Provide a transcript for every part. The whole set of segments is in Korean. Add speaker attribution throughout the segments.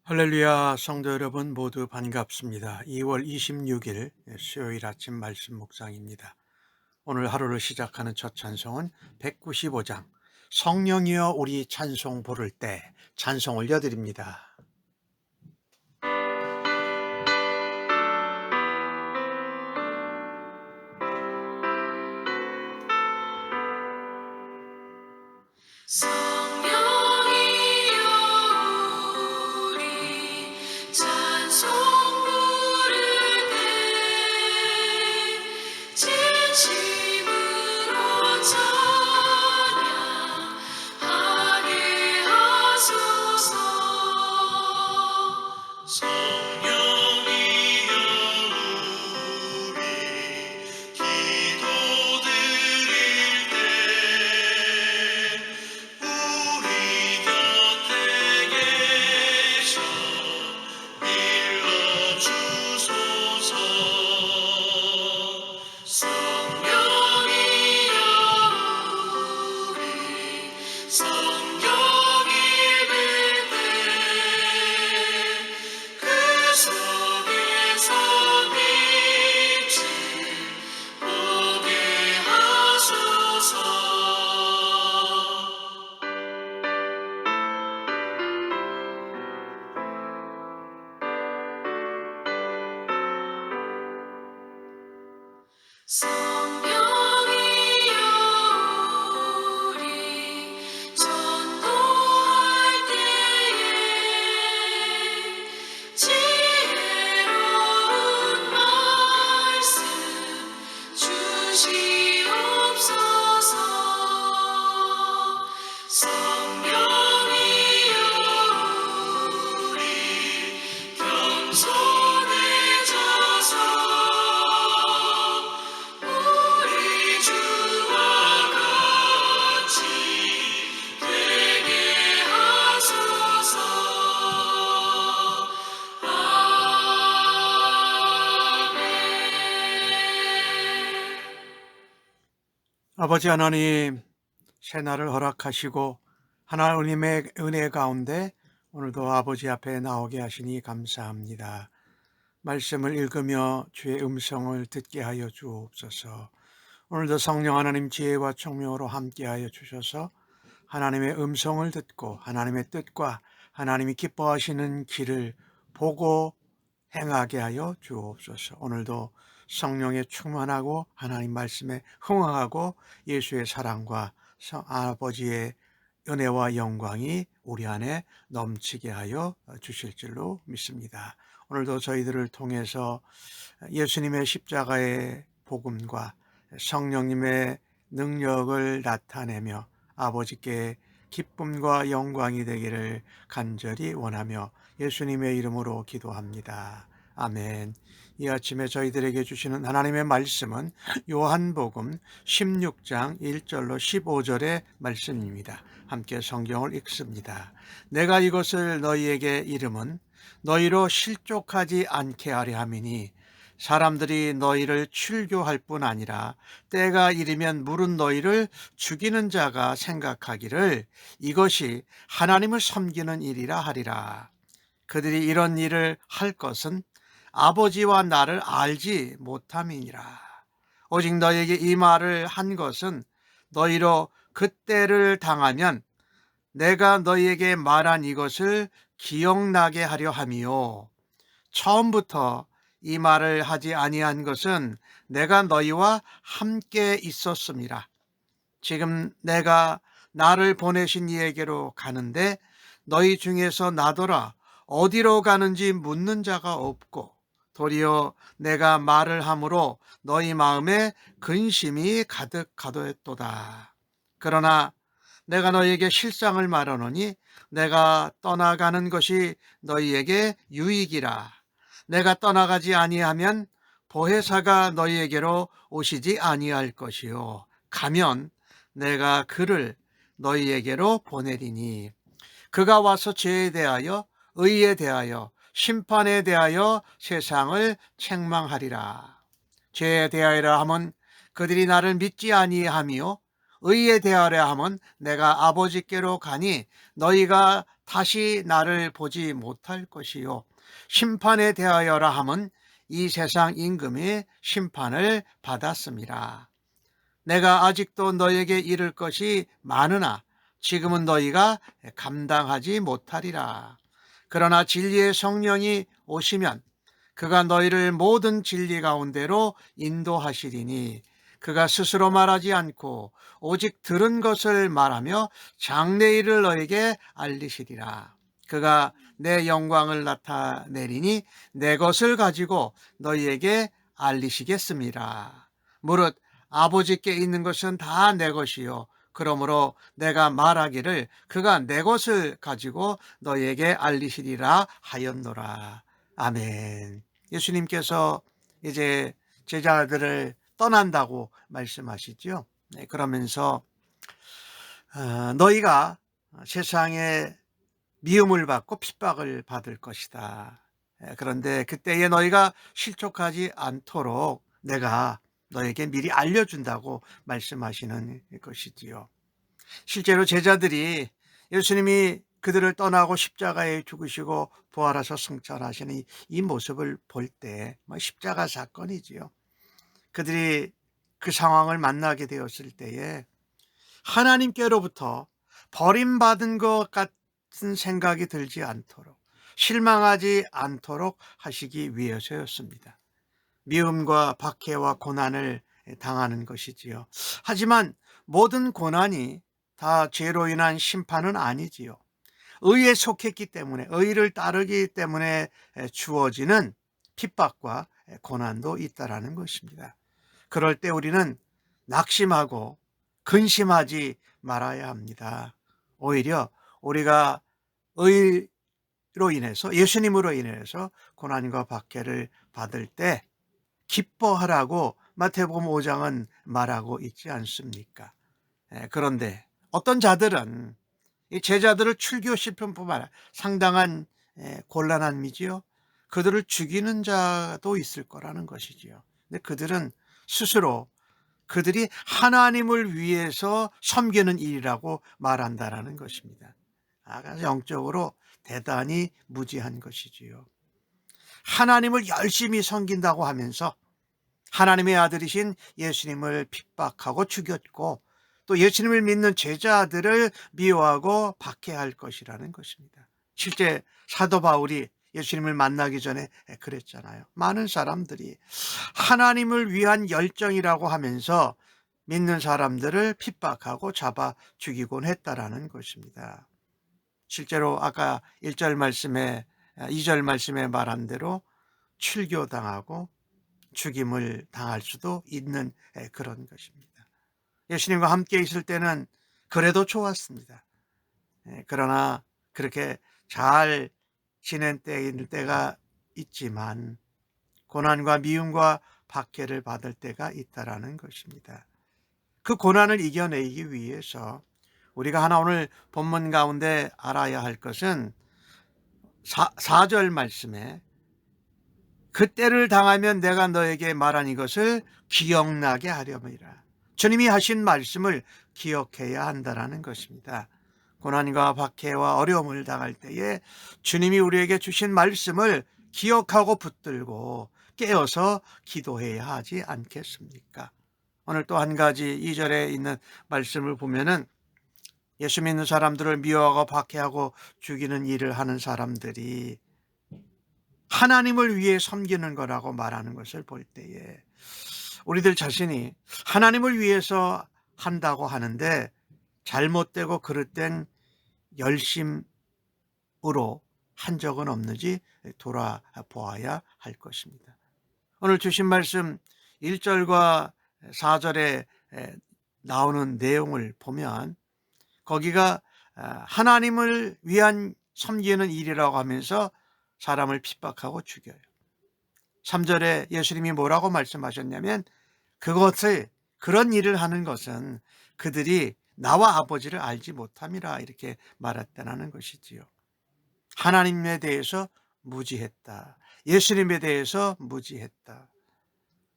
Speaker 1: 할렐루야, 성도 여러분 모두 반갑습니다. 2월 26일 수요일 아침 말씀 묵상입니다. 오늘 하루를 시작하는 첫 찬송은 195장 성령이여 우리 찬송 부를 때 찬송 올려드립니다.
Speaker 2: 성령이여 우리 찬송 부를 때 진심으로 찬양하게 하소서. 성령이여 우리 기도 드릴 때 우리 곁에 계셔 일러 주소서. 성령이여 우리 성경 읽을 때 그 속에서 빛을 보게 하소서. 성령이여 우리 전도할 때에 지혜로운 말씀 주시옵소서. 성령이여 우리 겸손해져서 우리 주와 같이 되게 하소서. 아멘.
Speaker 1: 아버지 하나님, 새날을 허락하시고 하나님의 은혜 가운데 오늘도 아버지 앞에 나오게 하시니 감사합니다. 말씀을 읽으며 주의 음성을 듣게 하여 주옵소서. 오늘도 성령 하나님 지혜와 총명으로 함께하여 주셔서 하나님의 음성을 듣고 하나님의 뜻과 하나님이 기뻐하시는 길을 보고 행하게 하여 주옵소서. 오늘도 성령에 충만하고 하나님 말씀에 흥황하고 예수의 사랑과 아버지의 은혜와 영광이 우리 안에 넘치게 하여 주실 줄로 믿습니다. 오늘도 저희들을 통해서 예수님의 십자가의 복음과 성령님의 능력을 나타내며 아버지께 기쁨과 영광이 되기를 간절히 원하며 예수님의 이름으로 기도합니다. 아멘. 이 아침에 저희들에게 주시는 하나님의 말씀은 요한복음 16장 1절로 15절의 말씀입니다. 함께 성경을 읽습니다. 내가 이것을 너희에게 이름은 너희로 실족하지 않게 하려 함이니 사람들이 너희를 출교할 뿐 아니라 때가 이르면 물은 너희를 죽이는 자가 생각하기를 이것이 하나님을 섬기는 일이라 하리라. 그들이 이런 일을 할 것은 아버지와 나를 알지 못함이니라. 오직 너희에게 이 말을 한 것은 너희로 그때를 당하면 내가 너희에게 말한 이것을 기억나게 하려 함이요. 처음부터 이 말을 하지 아니한 것은 내가 너희와 함께 있었음이라. 지금 내가 나를 보내신 이에게로 가는데 너희 중에서 나더러 어디로 가는지 묻는 자가 없고 도리어 내가 말을 함으로 너희 마음에 근심이 가득하도다. 그러나 내가 너희에게 실상을 말하노니 내가 떠나가는 것이 너희에게 유익이라. 내가 떠나가지 아니하면 보혜사가 너희에게로 오시지 아니할 것이요 가면 내가 그를 너희에게로 보내리니 그가 와서 죄에 대하여 의에 대하여 심판에 대하여 세상을 책망하리라. 죄에 대하여라 하면 그들이 나를 믿지 아니하며 의에 대하려 함은 내가 아버지께로 가니 너희가 다시 나를 보지 못할 것이요 심판에 대하여라 함은 이 세상 임금이 심판을 받았음이라. 내가 아직도 너에게 이를 것이 많으나 지금은 너희가 감당하지 못하리라. 그러나 진리의 성령이 오시면 그가 너희를 모든 진리 가운데로 인도하시리니 그가 스스로 말하지 않고 오직 들은 것을 말하며 장래일을 너에게 알리시리라. 그가 내 영광을 나타내리니 내 것을 가지고 너희에게 알리시겠습니다. 무릇 아버지께 있는 것은 다 내 것이요 그러므로 내가 말하기를 그가 내 것을 가지고 너희에게 알리시리라 하였노라. 아멘. 예수님께서 이제 제자들을 떠난다고 말씀하시죠. 네, 그러면서 너희가 세상에 미움을 받고 핍박을 받을 것이다. 그런데 그때에 너희가 실족하지 않도록 내가 너에게 미리 알려준다고 말씀하시는 것이지요. 실제로 제자들이 예수님이 그들을 떠나고 십자가에 죽으시고 부활하셔 승천하시는 이 모습을 볼 때 십자가 사건이지요. 그들이 그 상황을 만나게 되었을 때에 하나님께로부터 버림받은 것 같은 생각이 들지 않도록 실망하지 않도록 하시기 위해서였습니다. 미움과 박해와 고난을 당하는 것이지요. 하지만 모든 고난이 다 죄로 인한 심판은 아니지요. 의에 속했기 때문에 의를 따르기 때문에 주어지는 핍박과 고난도 있다라는 것입니다. 그럴 때 우리는 낙심하고 근심하지 말아야 합니다. 오히려 우리가 의로 인해서 예수님으로 인해서 고난과 박해를 받을 때 기뻐하라고 마태복음 5장은 말하고 있지 않습니까? 그런데 어떤 자들은 이 제자들을 출교시편뿐만 아니라 상당한 곤란함이지요. 그들을 죽이는 자도 있을 거라는 것이지요. 근데 그들은 스스로 그들이 하나님을 위해서 섬기는 일이라고 말한다라는 것입니다. 영적으로 대단히 무지한 것이지요. 하나님을 열심히 섬긴다고 하면서 하나님의 아들이신 예수님을 핍박하고 죽였고 또 예수님을 믿는 제자들을 미워하고 박해할 것이라는 것입니다. 실제 사도 바울이 예수님을 만나기 전에 그랬잖아요. 많은 사람들이 하나님을 위한 열정이라고 하면서 믿는 사람들을 핍박하고 잡아 죽이곤 했다라는 것입니다. 실제로 아까 1절 말씀에 2절 말씀에 말한 대로 출교당하고 죽임을 당할 수도 있는 그런 것입니다. 예수님과 함께 있을 때는 그래도 좋았습니다. 그러나 그렇게 잘 지낸 때가 있지만 고난과 미움과 박해를 받을 때가 있다라는 것입니다. 그 고난을 이겨내기 위해서 우리가 하나 오늘 본문 가운데 알아야 할 것은 4절 말씀에 그때를 당하면 내가 너에게 말한 이것을 기억나게 하려니라. 주님이 하신 말씀을 기억해야 한다는 것입니다. 고난과 박해와 어려움을 당할 때에 주님이 우리에게 주신 말씀을 기억하고 붙들고 깨어서 기도해야 하지 않겠습니까? 오늘 또 한 가지 2절에 있는 말씀을 보면은 예수 믿는 사람들을 미워하고 박해하고 죽이는 일을 하는 사람들이 하나님을 위해 섬기는 거라고 말하는 것을 볼 때에 우리들 자신이 하나님을 위해서 한다고 하는데 잘못되고 그릇된 열심으로 한 적은 없는지 돌아보아야 할 것입니다. 오늘 주신 말씀 1절과 4절에 나오는 내용을 보면 거기가 하나님을 위한 섬기는 일이라고 하면서 사람을 핍박하고 죽여요. 3절에 예수님이 뭐라고 말씀하셨냐면 그런 일을 하는 것은 그들이 나와 아버지를 알지 못함이라 이렇게 말했다는 것이지요. 하나님에 대해서 무지했다. 예수님에 대해서 무지했다.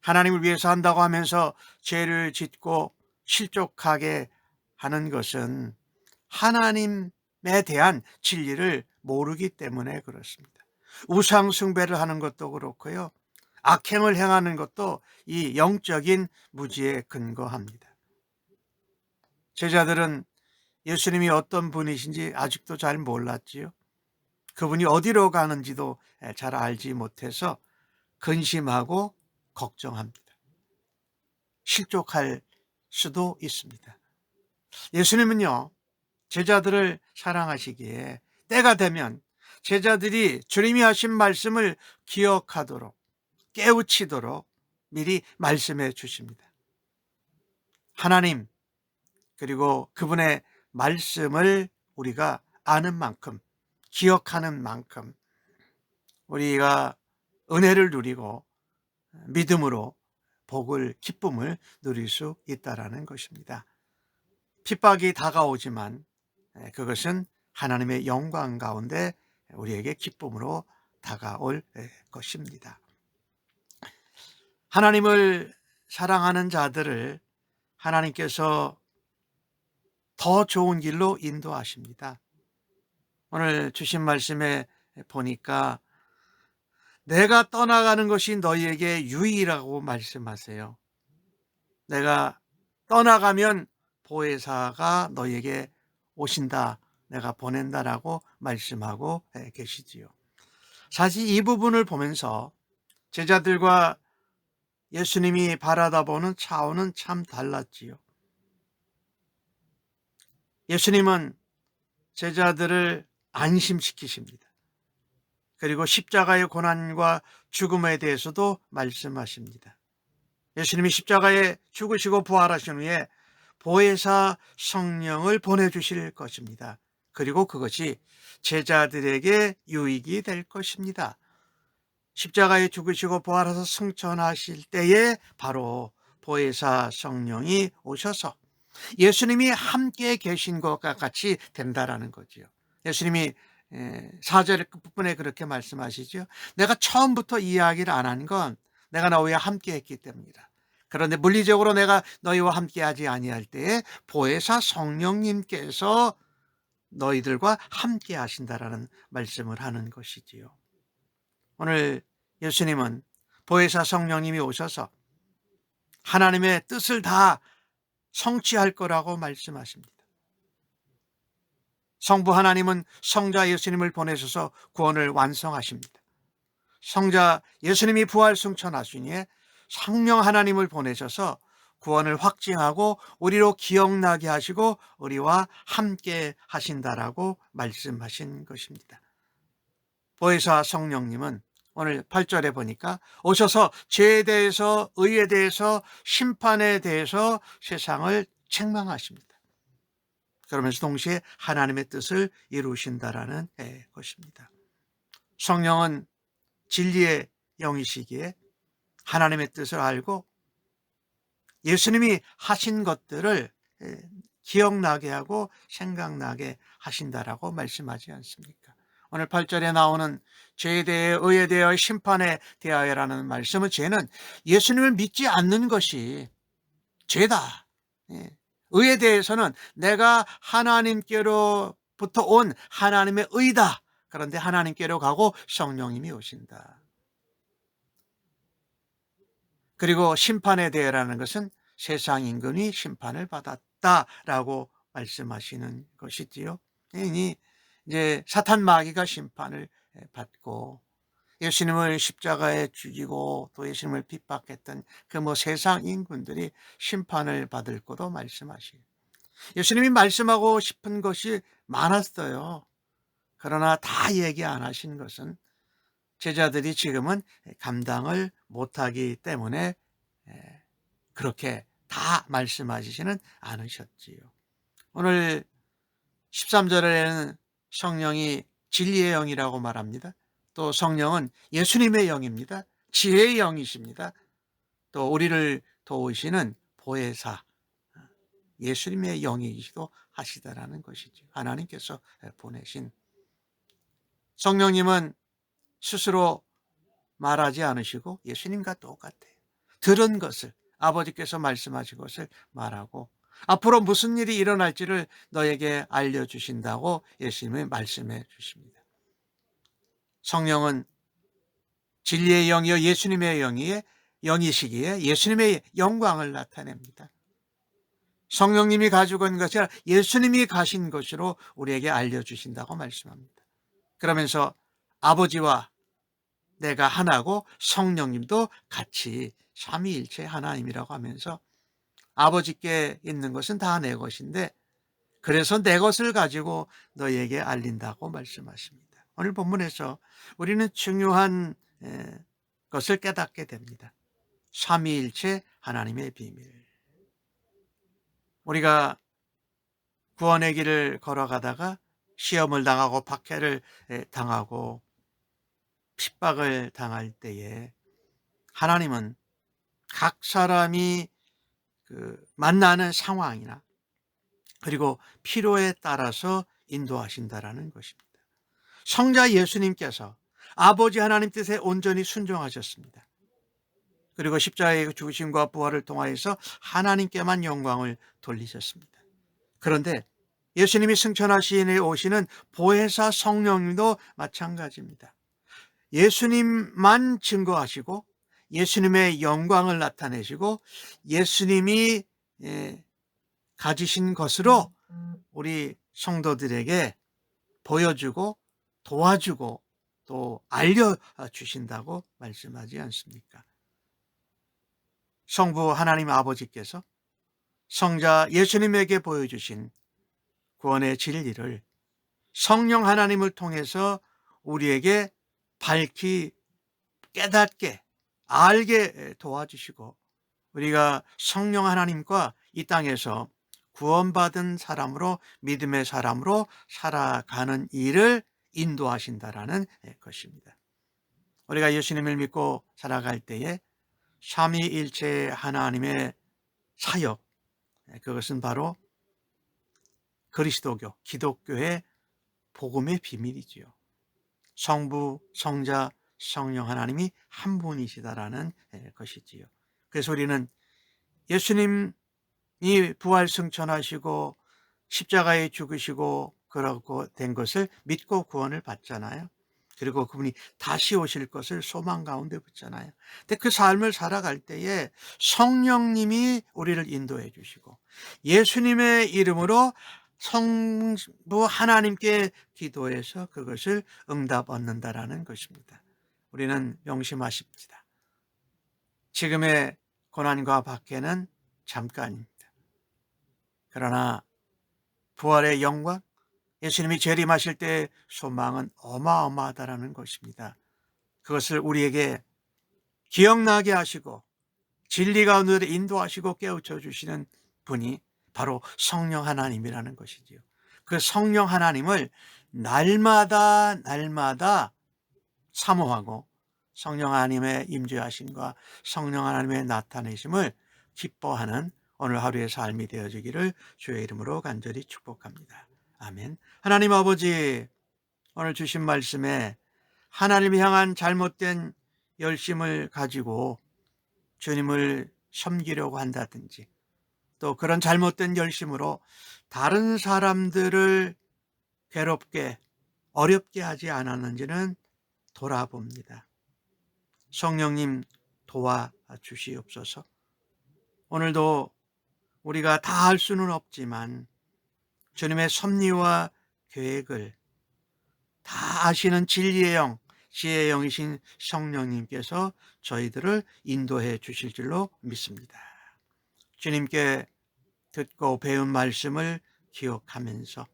Speaker 1: 하나님을 위해서 한다고 하면서 죄를 짓고 실족하게 하는 것은 하나님에 대한 진리를 모르기 때문에 그렇습니다. 우상 숭배를 하는 것도 그렇고요. 악행을 행하는 것도 이 영적인 무지에 근거합니다. 제자들은 예수님이 어떤 분이신지 아직도 잘 몰랐지요. 그분이 어디로 가는지도 잘 알지 못해서 근심하고 걱정합니다. 실족할 수도 있습니다. 예수님은요, 제자들을 사랑하시기에 때가 되면 제자들이 주님이 하신 말씀을 기억하도록 깨우치도록 미리 말씀해 주십니다. 하나님 그리고 그분의 말씀을 우리가 아는 만큼 기억하는 만큼 우리가 은혜를 누리고 믿음으로 복을 기쁨을 누릴 수 있다라는 것입니다. 핍박이 다가오지만 그것은 하나님의 영광 가운데 우리에게 기쁨으로 다가올 것입니다. 하나님을 사랑하는 자들을 하나님께서 더 좋은 길로 인도하십니다. 오늘 주신 말씀에 보니까 내가 떠나가는 것이 너희에게 유익이라고 말씀하세요. 내가 떠나가면 보혜사가 너희에게 오신다, 내가 보낸다라고 말씀하고 계시지요. 사실 이 부분을 보면서 제자들과 예수님이 바라다보는 차원은 참 달랐지요. 예수님은 제자들을 안심시키십니다. 그리고 십자가의 고난과 죽음에 대해서도 말씀하십니다. 예수님이 십자가에 죽으시고 부활하신 후에 보혜사 성령을 보내주실 것입니다. 그리고 그것이 제자들에게 유익이 될 것입니다. 십자가에 죽으시고 부활하셔서 승천하실 때에 바로 보혜사 성령이 오셔서 예수님이 함께 계신 것과 같이 된다라는 거지요. 예수님이 4절 끝부분에 그렇게 말씀하시죠. 내가 처음부터 이야기를 안 한 건 내가 너희와 함께 했기 때문이다. 그런데 물리적으로 내가 너희와 함께 하지 아니할 때에 보혜사 성령님께서 너희들과 함께 하신다라는 말씀을 하는 것이지요. 오늘 예수님은 보혜사 성령님이 오셔서 하나님의 뜻을 다 성취할 거라고 말씀하십니다. 성부 하나님은 성자 예수님을 보내셔서 구원을 완성하십니다. 성자 예수님이 부활 승천하시니 성령 하나님을 보내셔서 구원을 확증하고 우리로 기억나게 하시고 우리와 함께 하신다라고 말씀하신 것입니다. 보혜사 성령님은 오늘 8절에 보니까 오셔서 죄에 대해서 의에 대해서 심판에 대해서 세상을 책망하십니다. 그러면서 동시에 하나님의 뜻을 이루신다라는 것입니다. 성령은 진리의 영이시기에 하나님의 뜻을 알고 예수님이 하신 것들을 기억나게 하고 생각나게 하신다라고 말씀하지 않습니까? 오늘 8절에 나오는 죄에 대해 의에 대하여 심판에 대하여라는 말씀은 죄는 예수님을 믿지 않는 것이 죄다. 의에 대해서는 내가 하나님께로부터 온 하나님의 의다. 그런데 하나님께로 가고 성령님이 오신다. 그리고 심판에 대해라는 것은 세상 인간이 심판을 받았다라고 말씀하시는 것이지요. 이제 사탄 마귀가 심판을 받고 예수님을 십자가에 죽이고 또 예수님을 핍박했던 그 세상 인군들이 심판을 받을 거로 말씀하시요. 예수님이 말씀하고 싶은 것이 많았어요. 그러나 다 얘기 안 하신 것은 제자들이 지금은 감당을 못하기 때문에 그렇게 다 말씀하시지는 않으셨지요. 오늘 13절에는 성령이 진리의 영이라고 말합니다. 또 성령은 예수님의 영입니다. 지혜의 영이십니다. 또 우리를 도우시는 보혜사 예수님의 영이기도 하시다라는 것이죠. 하나님께서 보내신 성령님은 스스로 말하지 않으시고 예수님과 똑같아요. 들은 것을 아버지께서 말씀하신 것을 말하고 앞으로 무슨 일이 일어날지를 너에게 알려주신다고 예수님이 말씀해 주십니다. 성령은 진리의 영이요 예수님의 영이시기에 예수님의 영광을 나타냅니다. 성령님이 가지고 있는 것이 아니라 예수님이 가신 것으로 우리에게 알려주신다고 말씀합니다. 그러면서 아버지와 내가 하나고 성령님도 같이 삼위일체 하나님이라고 하면서 아버지께 있는 것은 다 내 것인데 그래서 내 것을 가지고 너희에게 알린다고 말씀하십니다. 오늘 본문에서 우리는 중요한 것을 깨닫게 됩니다. 삼위일체 하나님의 비밀. 우리가 구원의 길을 걸어가다가 시험을 당하고 박해를 당하고 핍박을 당할 때에 하나님은 각 사람이 만나는 상황이나 그리고 필요에 따라서 인도하신다라는 것입니다. 성자 예수님께서 아버지 하나님 뜻에 온전히 순종하셨습니다. 그리고 십자가의 죽으심과 부활을 통하여서 하나님께만 영광을 돌리셨습니다. 그런데 예수님이 승천하시에 오시는 보혜사 성령님도 마찬가지입니다. 예수님만 증거하시고 예수님의 영광을 나타내시고 예수님이 가지신 것으로 우리 성도들에게 보여주고 도와주고 또 알려주신다고 말씀하지 않습니까? 성부 하나님 아버지께서 성자 예수님에게 보여주신 구원의 진리를 성령 하나님을 통해서 우리에게 밝히 깨닫게 알게 도와주시고 우리가 성령 하나님과 이 땅에서 구원받은 사람으로 믿음의 사람으로 살아가는 일을 인도하신다라는 것입니다. 우리가 예수님을 믿고 살아갈 때에 삼위일체 하나님의 사역, 그것은 바로 그리스도교, 기독교의 복음의 비밀이지요. 성부, 성자, 성령 하나님이 한 분이시다라는 것이지요. 그래서 우리는 예수님이 부활 승천하시고 십자가에 죽으시고 그러고 된 것을 믿고 구원을 받잖아요. 그리고 그분이 다시 오실 것을 소망 가운데 붙잖아요. 근데 그 삶을 살아갈 때에 성령님이 우리를 인도해 주시고 예수님의 이름으로 성부 하나님께 기도해서 그것을 응답 얻는다라는 것입니다. 우리는 명심하십시다. 지금의 고난과 박해는 잠깐입니다. 그러나 부활의 영광, 예수님이 재림하실 때의 소망은 어마어마하다라는 것입니다. 그것을 우리에게 기억나게 하시고 진리 가운데 인도하시고 깨우쳐 주시는 분이 바로 성령 하나님이라는 것이지요. 그 성령 하나님을 날마다 사모하고 성령 하나님의 임재하심과 성령 하나님의 나타내심을 기뻐하는 오늘 하루의 삶이 되어지기를 주의 이름으로 간절히 축복합니다. 아멘. 하나님 아버지, 오늘 주신 말씀에 하나님을 향한 잘못된 열심을 가지고 주님을 섬기려고 한다든지 또 그런 잘못된 열심으로 다른 사람들을 괴롭게 어렵게 하지 않았는지는 돌아봅니다. 성령님 도와주시옵소서. 오늘도 우리가 다 할 수는 없지만 주님의 섭리와 계획을 다 아시는 진리의 영, 지혜의 영이신 성령님께서 저희들을 인도해 주실 줄로 믿습니다. 주님께 듣고 배운 말씀을 기억하면서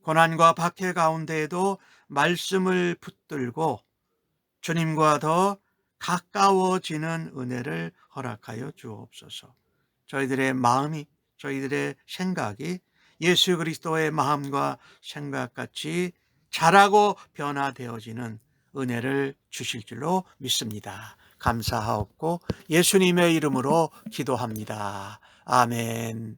Speaker 1: 고난과 박해 가운데에도 말씀을 붙들고 주님과 더 가까워지는 은혜를 허락하여 주옵소서. 저희들의 마음이, 저희들의 생각이 예수 그리스도의 마음과 생각같이 자라고 변화되어지는 은혜를 주실 줄로 믿습니다. 감사하옵고 예수님의 이름으로 기도합니다. 아멘.